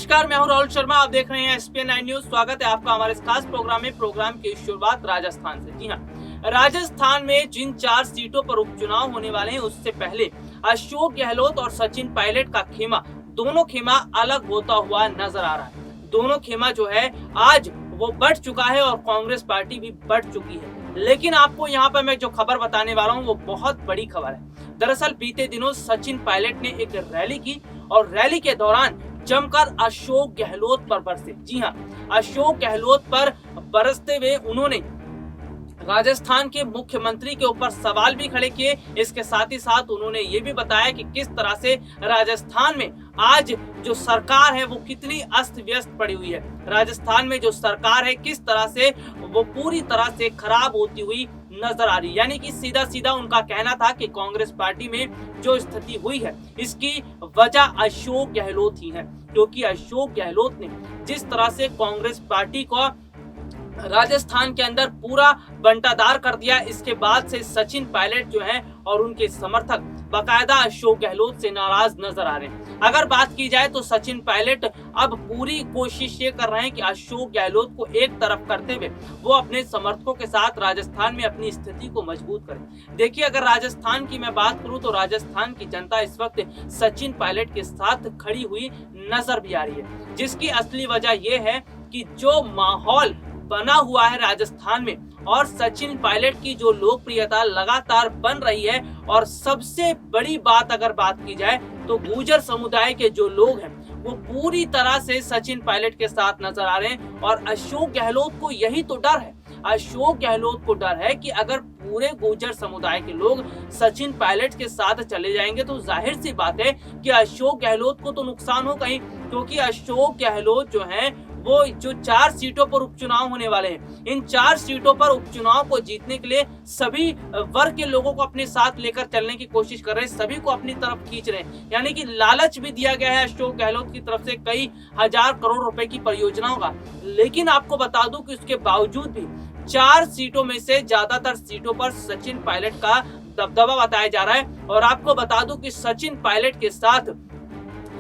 नमस्कार, मैं हूं राहुल शर्मा। आप देख रहे हैं एसपीएन 9 न्यूज। स्वागत है आपका हमारे इस खास प्रोग्राम में। प्रोग्राम की शुरुआत राजस्थान से। जी हां, राजस्थान में जिन 4 सीटों पर उपचुनाव होने वाले हैं, उससे पहले अशोक गहलोत और सचिन पायलट का खेमा, दोनों खेमा अलग होता हुआ नजर आ रहा है। दोनों खेमा जो है आज वो बढ़ चुका है और कांग्रेस पार्टी भी बढ़ चुकी है। लेकिन आपको यहाँ पर मैं जो खबर बताने वाला हूँ वो बहुत बड़ी खबर है। दरअसल बीते दिनों सचिन पायलट ने एक रैली की और रैली के दौरान जमकर अशोक गहलोत पर बरसे। जी हां, अशोक गहलोत पर बरसते हुए उन्होंने राजस्थान के मुख्यमंत्री के ऊपर सवाल भी खड़े किए। इसके साथ ही साथ उन्होंने ये भी बताया कि किस तरह से राजस्थान में आज जो सरकार है वो कितनी अस्त व्यस्त पड़ी हुई है। राजस्थान में जो सरकार है किस तरह से वो पूरी तरह से खराब होती हुई नजर आ रही है। यानी कि सीधा सीधा उनका कहना था कि कांग्रेस पार्टी में जो स्थिति हुई है इसकी वजह अशोक गहलोत ही है, क्योंकि अशोक गहलोत ने जिस तरह से कांग्रेस पार्टी को राजस्थान के अंदर पूरा बंटाधार कर दिया, इसके बाद से सचिन पायलट जो हैं और उनके समर्थक बाकायदा अशोक गहलोत से नाराज नजर आ रहे हैं। अगर बात की जाए तो सचिन पायलट अब पूरी कोशिश ये कर रहे हैं कि अशोक गहलोत को एक तरफ करते हुए वो अपने समर्थकों के साथ राजस्थान में अपनी स्थिति को मजबूत करें। देखिए, अगर राजस्थान की मैं बात करूं तो राजस्थान की जनता इस वक्त सचिन पायलट के साथ खड़ी हुई नजर भी आ रही है, जिसकी असली वजह यह है कि जो माहौल बना हुआ है राजस्थान में और सचिन पायलट की जो लोकप्रियता लगातार बन रही है, और सबसे बड़ी बात अगर बात की जाए तो गुर्जर समुदाय के जो लोग हैं वो पूरी तरह से सचिन पायलट के साथ नजर आ रहे हैं। और अशोक गहलोत को यही तो डर है, अशोक गहलोत को डर है कि अगर पूरे गुर्जर समुदाय के लोग सचिन पायलट के साथ चले जाएंगे तो जाहिर सी बात है कि अशोक गहलोत को तो नुकसान होगा ही, क्योंकि अशोक गहलोत जो हैं वो जो 4 सीटों पर उपचुनाव होने वाले हैं, इन 4 सीटों पर उपचुनाव को जीतने के लिए सभी वर्ग के लोगों को अपने साथ लेकर चलने की कोशिश कर रहे हैं, सभी को अपनी तरफ खींच रहे हैं। यानी कि लालच भी दिया गया है अशोक गहलोत की तरफ से कई हजार करोड़ रुपए की परियोजनाओं का। लेकिन आपको बता दूं कि उसके बावजूद भी 4 सीटों में से ज्यादातर सीटों पर सचिन पायलट का दबदबा बताया जा रहा है। और आपको बता दूं कि सचिन पायलट के साथ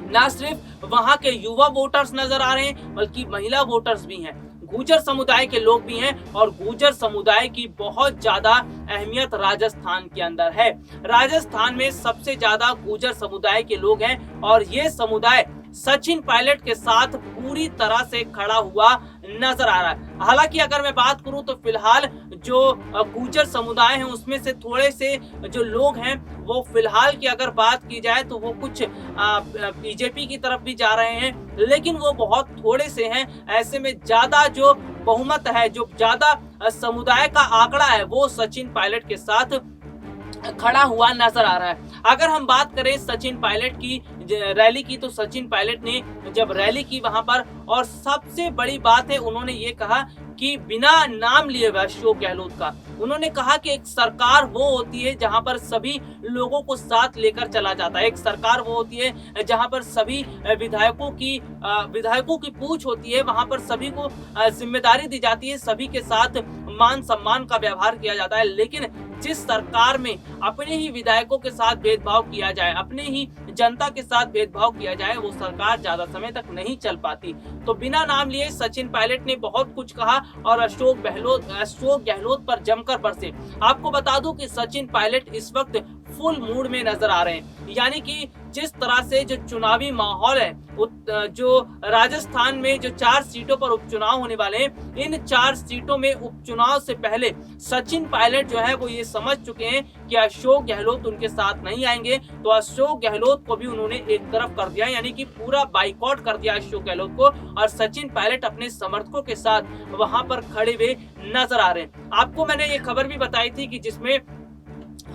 न सिर्फ वहां के युवा वोटर्स नजर आ रहे हैं, बल्कि महिला वोटर्स भी हैं, गुर्जर समुदाय के लोग भी हैं। और गुर्जर समुदाय की बहुत ज्यादा अहमियत राजस्थान के अंदर है। राजस्थान में सबसे ज्यादा गुर्जर समुदाय के लोग हैं और ये समुदाय सचिन पायलट के साथ पूरी तरह से खड़ा हुआ नजर आ रहा है। हालांकि अगर मैं बात करूं तो फिलहाल जो गुर्जर समुदाय है उसमें से थोड़े से जो लोग हैं वो फिलहाल की अगर बात की जाए तो वो कुछ बीजेपी की तरफ भी जा रहे हैं, लेकिन वो बहुत थोड़े से हैं। ऐसे में ज्यादा जो बहुमत है, जो ज्यादा समुदाय का आंकड़ा है, वो सचिन पायलट के साथ खड़ा हुआ नजर आ रहा है। अगर हम बात करें सचिन पायलट की रैली की, तो सचिन पायलट ने जब रैली की वहां पर, और सबसे बड़ी बात है उन्होंने ये कहा कि बिना नाम लिए अशोक गहलोत का, उन्होंने कहा कि एक सरकार वो होती है जहां पर सभी लोगों को साथ लेकर चला जाता है। एक सरकार वो होती है जहां पर सभी विधायकों की पूछ होती है, वहां पर सभी को जिम्मेदारी दी जाती है, सभी के साथ मान सम्मान का व्यवहार किया जाता है। लेकिन जिस सरकार में अपने ही विधायकों के साथ भेदभाव किया जाए, अपने ही जनता के साथ भेदभाव किया जाए, वो सरकार ज्यादा समय तक नहीं चल पाती। तो बिना नाम लिए सचिन पायलट ने बहुत कुछ कहा और अशोक गहलोत पर जमकर बरसे। आपको बता दूं कि सचिन पायलट इस वक्त फुल मूड में नजर आ रहे हैं। यानी कि जिस तरह से जो चुनावी माहौल है, जो राजस्थान में जो 4 सीटों पर उपचुनाव होने वाले हैं, इन 4 सीटों में उपचुनाव से पहले सचिन पायलट जो है वो ये समझ चुके हैं कि अशोक गहलोत उनके साथ नहीं आएंगे। तो अशोक गहलोत को भी उन्होंने एक तरफ कर दिया, यानी कि पूरा बाइकआउट कर दिया अशोक गहलोत को, और सचिन पायलट अपने समर्थकों के साथ वहां पर खड़े हुए नजर आ रहे हैं। आपको मैंने ये खबर भी बताई थी कि जिसमें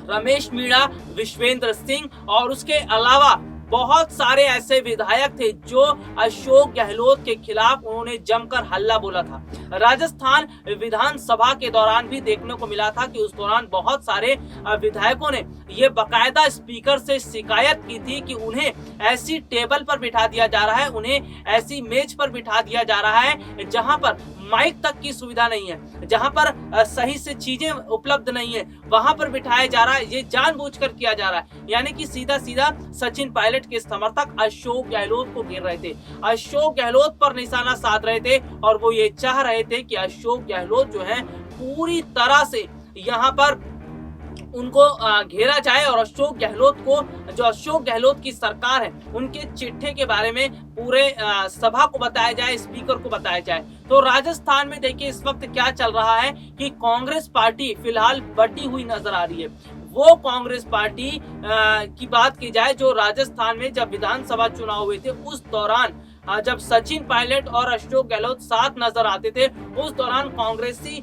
रमेश मीणा, विश्वेंद्र सिंह और उसके अलावा बहुत सारे ऐसे विधायक थे जो अशोक गहलोत के खिलाफ उन्होंने जमकर हल्ला बोला था। राजस्थान विधानसभा के दौरान भी देखने को मिला था कि उस दौरान बहुत सारे विधायकों ने ये बकायदा स्पीकर से शिकायत की थी कि उन्हें ऐसी टेबल पर बिठा दिया जा रहा है, उन्हें ऐसी मेज पर बिठा दिया जा रहा है जहां पर माइक तक की सुविधा नहीं है, जहां पर सही से चीजें उपलब्ध नहीं है, वहां पर बिठाया जा रहा है। ये जानबूझकर किया जा रहा है, यानी कि सीधा सीधा सचिन पायलट के समर्थक अशोक गहलोत को घेर रहे थे, अशोक गहलोत पर निशाना साध रहे थे और वो ये चाह रहे थे कि अशोक गहलोत जो है पूरी तरह से यहाँ पर उनको घेरा जाए और अशोक गहलोत को, जो अशोक गहलोत की सरकार है, उनके चिट्ठे के बारे में पूरे सभा को बताया जाए, स्पीकर को बताया जाए। तो राजस्थान में देखिए इस वक्त क्या चल रहा है कि कांग्रेस पार्टी फिलहाल बटी हुई नजर आ रही है। वो कांग्रेस पार्टी की बात की जाए जो राजस्थान में जब विधानसभा चुनाव हुए थे उस दौरान जब सचिन पायलट और अशोक गहलोत साथ नजर आते थे, उस दौरान कांग्रेसी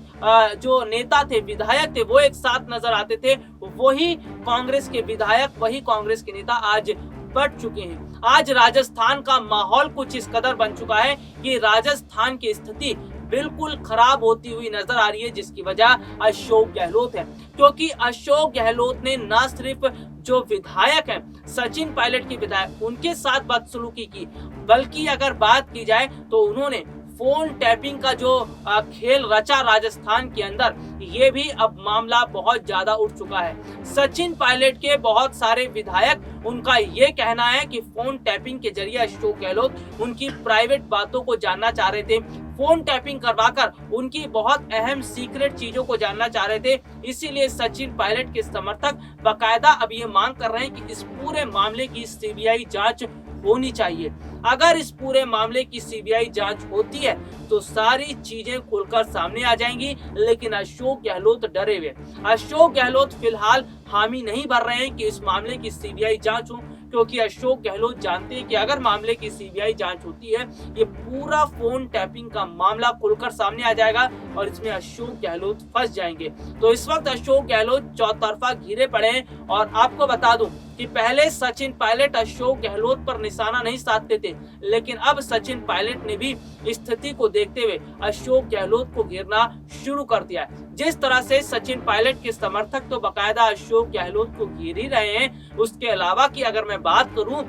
जो नेता थे, विधायक थे, वो एक साथ नजर आते थे। वही कांग्रेस के विधायक, वही कांग्रेस के नेता आज बढ़ चुके हैं। आज राजस्थान का माहौल कुछ इस कदर बन चुका है कि राजस्थान की स्थिति बिल्कुल खराब होती हुई नजर आ रही है, जिसकी वजह अशोक गहलोत है। क्योंकि अशोक गहलोत ने न सिर्फ जो विधायक हैं, सचिन पायलट के विधायक, उनके साथ बदसलूकी की, बल्कि अगर बात की जाए तो उन्होंने फोन टैपिंग का जो खेल रचा राजस्थान के अंदर, ये भी अब मामला बहुत ज्यादा उठ चुका है। सचिन पायलट के बहुत सारे विधायक, उनका ये कहना है कि फोन टैपिंग के जरिए अशोक गहलोत उनकी प्राइवेट बातों को जानना चाह रहे थे, फोन टैपिंग करवाकर उनकी बहुत अहम सीक्रेट चीजों को जानना चाह रहे थे। इसीलिए सचिन पायलट के समर्थक बकायदा अब ये मांग कर रहे हैं कि इस पूरे मामले की सीबीआई जांच होनी चाहिए। अगर इस पूरे मामले की सीबीआई जांच होती है तो सारी चीजें खुलकर सामने आ जाएंगी। लेकिन अशोक गहलोत डरे हुए, अशोक गहलोत फिलहाल हामी नहीं भर रहे हैं कि इस मामले की सीबीआई जांच हो, क्योंकि अशोक गहलोत जानते हैं कि अगर मामले की सीबीआई जांच होती है, ये पूरा फोन टैपिंग का मामला खुलकर सामने आ जाएगा और इसमें अशोक गहलोत फंस जाएंगे। तो इस वक्त अशोक गहलोत चौतरफा घिरे पड़े हैं। और आपको बता दूं कि पहले सचिन पायलट अशोक गहलोत पर निशाना नहीं साधते थे, लेकिन अब सचिन पायलट ने भी स्थिति को देखते हुए अशोक गहलोत को घेरना शुरू कर दिया है। जिस तरह से सचिन पायलट के समर्थक तो बकायदा अशोक गहलोत को घेर ही रहे हैं, उसके अलावा की अगर मैं बात करूं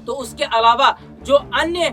तो उसके अलावा जो अन्य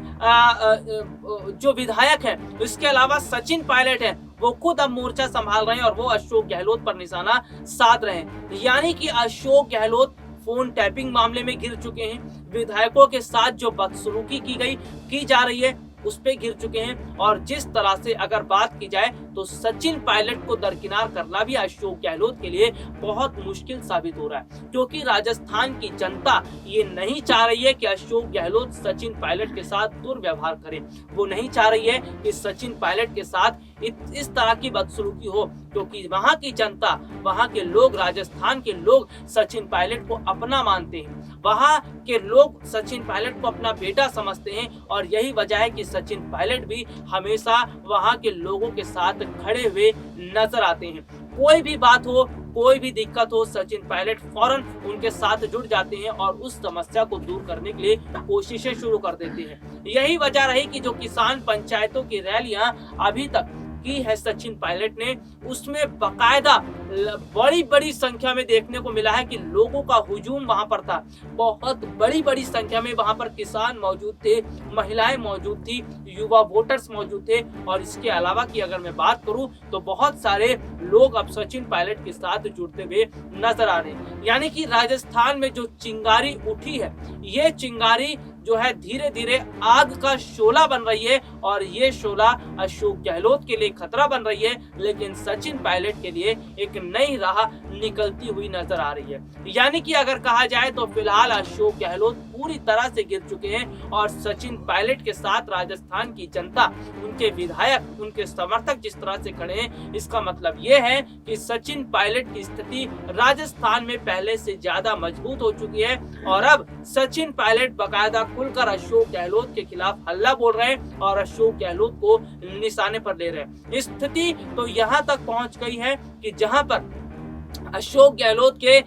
जो विधायक हैं, उसके अलावा सचिन पायलट हैं, वो खुद अब मोर्चा संभाल रहे हैं और वो अशोक गहलोत पर निशाना साध रहे हैं। यानी कि अशोक गहलोत फोन टैपिंग मामले में गिर चुके हैं, विधायकों के साथ जो बदसलूकी की जा रही है उस पे गिर चुके हैं। और जिस तरह से अगर बात की जाए तो सचिन पायलट को दरकिनार करना भी अशोक गहलोत के लिए बहुत मुश्किल साबित हो रहा है, क्योंकि राजस्थान की जनता ये नहीं चाह रही है कि अशोक गहलोत सचिन पायलट के साथ दुर्व्यवहार करें। वो नहीं चाह रही है कि सचिन पायलट के साथ इस तरह की बदसलूकी हो, क्योंकि वहां की जनता, वहां के लोग, राजस्थान के लोग सचिन पायलट को अपना मानते हैं, वहां के लोग सचिन पायलट को अपना बेटा समझते हैं। और यही वजह है कि सचिन पायलट भी हमेशा वहां के लोगों के साथ खड़े हुए नजर आते हैं। कोई भी बात हो, कोई भी दिक्कत हो, सचिन पायलट फौरन उनके साथ जुड़ जाते हैं और उस समस्या को दूर करने के लिए कोशिशें शुरू कर देते हैं। यही वजह रही कि जो किसान पंचायतों की रैलियां अभी तक की है सचिन पायलट ने, उसमें बकायदा बड़ी बड़ी संख्या में देखने को मिला है कि लोगों का हुजूम वहां पर था। बहुत बड़ी बड़ी संख्या में वहां पर किसान मौजूद थे, महिलाएं मौजूद थी, युवा वोटर्स मौजूद थे। और इसके अलावा की अगर मैं बात करूं तो बहुत सारे लोग अब सचिन पायलट के साथ जुड़ते हुए नजर आ रहे हैं। यानी कि राजस्थान में जो चिंगारी उठी है, ये चिंगारी जो है धीरे धीरे आग का शोला बन रही है और ये शोला अशोक गहलोत के लिए खतरा बन रही है, लेकिन सचिन पायलट के लिए एक नई राह निकलती हुई नजर आ रही है। यानी कि अगर कहा जाए तो फिलहाल अशोक गहलोत पूरी तरह से गिर चुके हैं और सचिन पायलट के साथ राजस्थान की जनता, उनके विधायक, उनके समर्थक जिस तरह से खड़े हैं, इसका मतलब ये है कि सचिन पायलट की स्थिति राजस्थान में पहले से ज्यादा मजबूत हो चुकी है। और अब सचिन पायलट बकायदा खुलकर अशोक गहलोत के खिलाफ हल्ला बोल रहे हैं और अशोक गहलोत को निशाने पर ले रहे हैं। स्थिति तो यहाँ तक पहुंच गई है कि जहां पर अशोक गहलोत के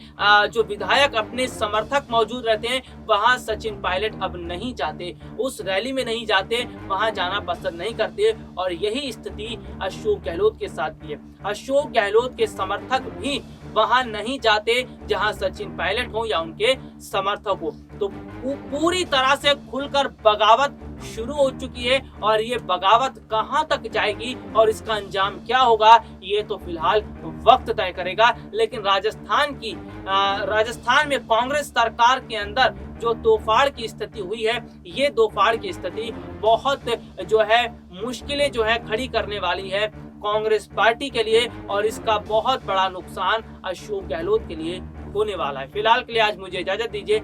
जो विधायक अपने समर्थक मौजूद रहते हैं, वहां सचिन पायलट अब नहीं जाते, उस रैली में नहीं जाते, वहां जाना पसंद नहीं करते। और यही स्थिति अशोक गहलोत के साथ भी है। अशोक गहलोत के समर्थक भी वहां नहीं जाते जहां सचिन पायलट हो या उनके समर्थक हो। तो पूरी तरह से खुलकर बगावत शुरू हो चुकी है और ये बगावत कहां तक जाएगी और इसका अंजाम क्या होगा, ये तो फिलहाल वक्त तय करेगा। लेकिन राजस्थान में कांग्रेस सरकार के अंदर जो तोफाड़ की स्थिति हुई है, ये तोफाड़ की स्थिति बहुत जो है मुश्किलें जो है खड़ी करने वाली है कांग्रेस पार्टी के लिए, और इसका बहुत बड़ा नुकसान अशोक गहलोत के लिए होने वाला है। फिलहाल के लिए आज मुझे इजाजत दीजिए।